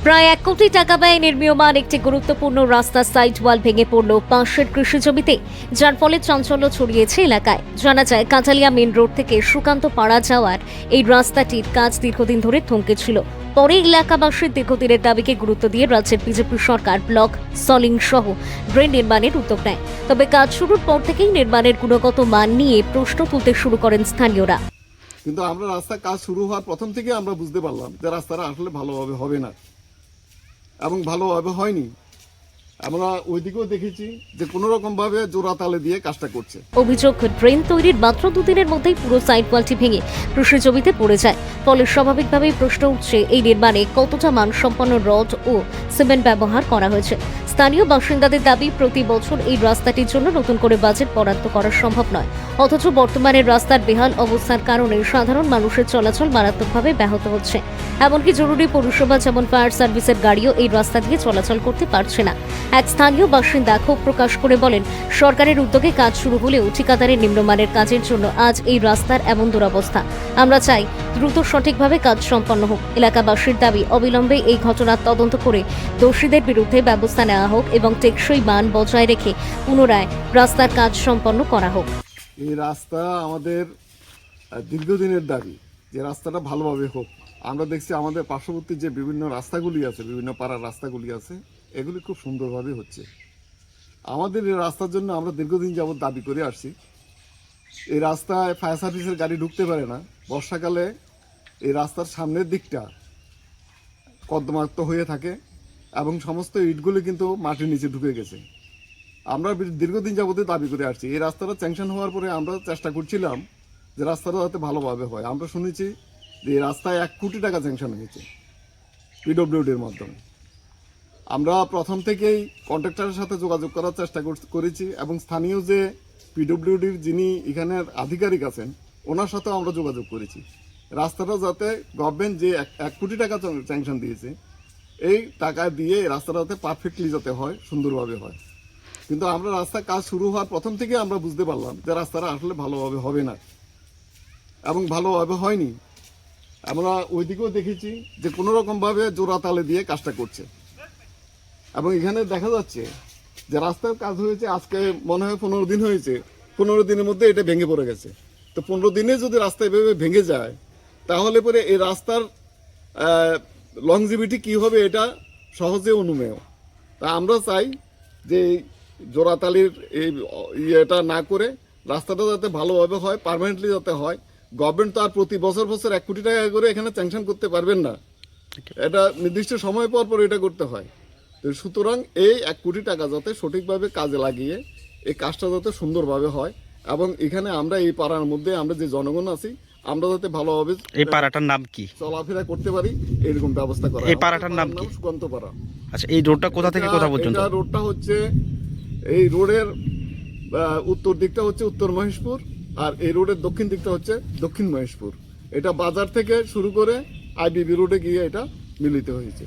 প্রায় 1 কোটি টাকা ব্যয়ে নির্মীয়মান একটি গুরুত্বপূর্ণ রাস্তার সাইড ওয়াল ভেঙে পড়ল পাশের কৃষি জমিতে, যার ফলে চাঞ্চল্য ছড়িয়েছে এলাকায়। জানা যায়, কাঁঠালিয়া মেন রোড থেকে সুকান্ত পাড়া যাওয়ার এই রাস্তাটির কাজ দীর্ঘদিন ধরে থমকে ছিল। পরে এলাকাবাসীর দীর্ঘদিনের দাবিকে গুরুত্ব দিয়ে রাজ্যের বিজেপি সরকার ব্লক সলিং সহ ড্রেন নির্মাণের উদ্যোগ নেয়। তবে কাজ শুরুর পর থেকেই নির্মাণের গুণগত মান নিয়ে প্রশ্ন তুলতে শুরু করেন স্থানীয়রা। কিন্তু আমরা রাস্তার কাজ শুরু হওয়ার প্রথম থেকে আমরা বুঝতে পারলাম যে রাস্তাটা আসলে ভালোভাবে হবে না এবং ভালোভাবে হয়নি। আমরা ওইদিকেও দেখেছি যে কোনো রকম ভাবে জোড়া তালে দিয়ে কাজটা করছে। অভিযোগ, ড্রেন তৈরির মাত্র 2 দিনের মধ্যেই পুরো সাইড ওয়ালটি ভেঙে কৃষি জমিতে পড়ে যায়। ফলে স্বাভাবিকভাবেই প্রশ্ন উঠছে, এই নির্মাণে কতটা মানসম্পন্ন রড ও সিমেন্ট ব্যবহার করা হয়েছে। স্থানীয় বাসিন্দাদের দাবি, প্রতি বছর এই রাস্তাটির জন্য নতুন করে বাজেট বরাদ্দ করা সম্ভব নয়, অথচ বর্তমানে রাস্তার বেহাল অবস্থার কারণে সাধারণ মানুষের চলাচল মারাত্মকভাবে ব্যাহত হচ্ছে। এমনকি জরুরি পরিষেবা যেমন ফায়ার সার্ভিসের গাড়িও এই রাস্তা দিয়ে চলাচল করতে পারছে না। এক স্থানীয় বাসিন্দা ক্ষোভ প্রকাশ করে বলেন, সরকারের উদ্যোগে কাজ শুরু হলেও ঠিকাদারের নিম্নমানের কাজের জন্য আজ এই রাস্তার এমন দুরবস্থা। আমরা চাই দ্রুত সঠিকভাবে কাজ সম্পন্ন হোক। এলাকাবাসীর দাবি, অবিলম্বে এই ঘটনার তদন্ত করে দোষীদের বিরুদ্ধে ব্যবস্থা নেওয়া হোক এবং টেকসই মান বজায় রেখে পুনরায় রাস্তার কাজ সম্পন্ন করা হোক। এই রাস্তা আমাদের দীর্ঘদিনের দাবি যে রাস্তাটা ভালোভাবে হোক। আমরা দেখছি আমাদের পার্শ্ববর্তী যে বিভিন্ন রাস্তাগুলি আছে, বিভিন্ন পাড়ার রাস্তাগুলি আছে, এগুলি খুব সুন্দরভাবে হচ্ছে। আমাদের এই রাস্তার জন্য আমরা দীর্ঘদিন যাবৎ দাবি করে আসছি। এই রাস্তায় ফায়ার সার্ভিসের গাড়ি ঢুকতে পারে না। বর্ষাকালে এই রাস্তার সামনের দিকটা কর্দমাক্ত হয়ে থাকে এবং সমস্ত ইটগুলি কিন্তু মাটির নিচে ঢুকে গেছে। আমরা দীর্ঘদিন যাবত দাবি করে আসছি। এই রাস্তাটা স্যাংশন হওয়ার পরে আমরা চেষ্টা করছিলাম যে রাস্তাটা যাতে ভালোভাবে হয়। আমরা শুনেছি যে এই রাস্তায় 1 কোটি টাকা স্যাংশন হয়েছে পিডব্লিউডির মাধ্যমে। আমরা প্রথম থেকেই কন্ট্রাক্টরের সাথে যোগাযোগ করার চেষ্টা করেছি এবং স্থানীয় যে পিডব্লিউডির যিনি এখানের আধিকারিক আছেন ওনার সাথেও আমরা যোগাযোগ করেছি। রাস্তাটা যাতে গভর্নমেন্ট যে 1 কোটি টাকা স্যাংশন দিয়েছে, এই টাকা দিয়ে রাস্তাটা যাতে পারফেক্টলি যাতে হয়, সুন্দরভাবে হয়। কিন্তু আমরা রাস্তার কাজ শুরু হওয়ার প্রথম থেকে আমরা বুঝতে পারলাম যে রাস্তাটা আসলে ভালোভাবে হবে না এবং ভালোভাবে হয়নি। আমরা ওইদিকেও দেখেছি যে কোনো রকমভাবে জোড়া তালে দিয়ে কাজটা করছে এবং এখানে দেখা যাচ্ছে যে রাস্তার কাজ হয়েছে আজকে মনে হয় 15 দিন হয়েছে। 15 দিনের মধ্যে এটা ভেঙে পড়ে গেছে। তো 15 দিনে যদি রাস্তা এভাবে ভেঙে যায় তাহলে পরে এই রাস্তার লংজিভিটি কী হবে এটা সহজে অনুমেয়। তা আমরা চাই যে জোড়াতালির এই ইয়েটা না করে রাস্তাটা যাতে ভালোভাবে হয়, পার্মানেন্টলি যাতে হয়। গভর্নমেন্ট তো আর প্রতি বছর 1 কোটি টাকা করে এখানে স্যাংশন করতে পারবেন না। এটা নির্দিষ্ট সময় পর পর এটা করতে হয়। তো সুতরাং এই 1 কোটি টাকা যাতে সঠিকভাবে কাজে লাগিয়ে এই কাজটা যাতে সুন্দরভাবে হয় এবং এখানে আমরা এই পাড়ার মধ্যে আমরা যে জনগণ আছি আমরা যাতে ভালোভাবে এই পাড়াটার নাম কি চলাফেরা করতে পারি এরকম ব্যবস্থা করা। এই পাড়াটার নাম কি? সুকান্ত পাড়া। আচ্ছা, এই রোডটা কোথা থেকে কোথা পর্যন্ত? এটা রোডটা হচ্ছে এই রোডের উত্তর দিকটা হচ্ছে উত্তর মহেশপুর আর এই রোডের দক্ষিণ দিকটা হচ্ছে দক্ষিণ মহেশপুর। এটা বাজার থেকে শুরু করে আইবিবি রোডে গিয়ে এটা মিলিত হয়েছে।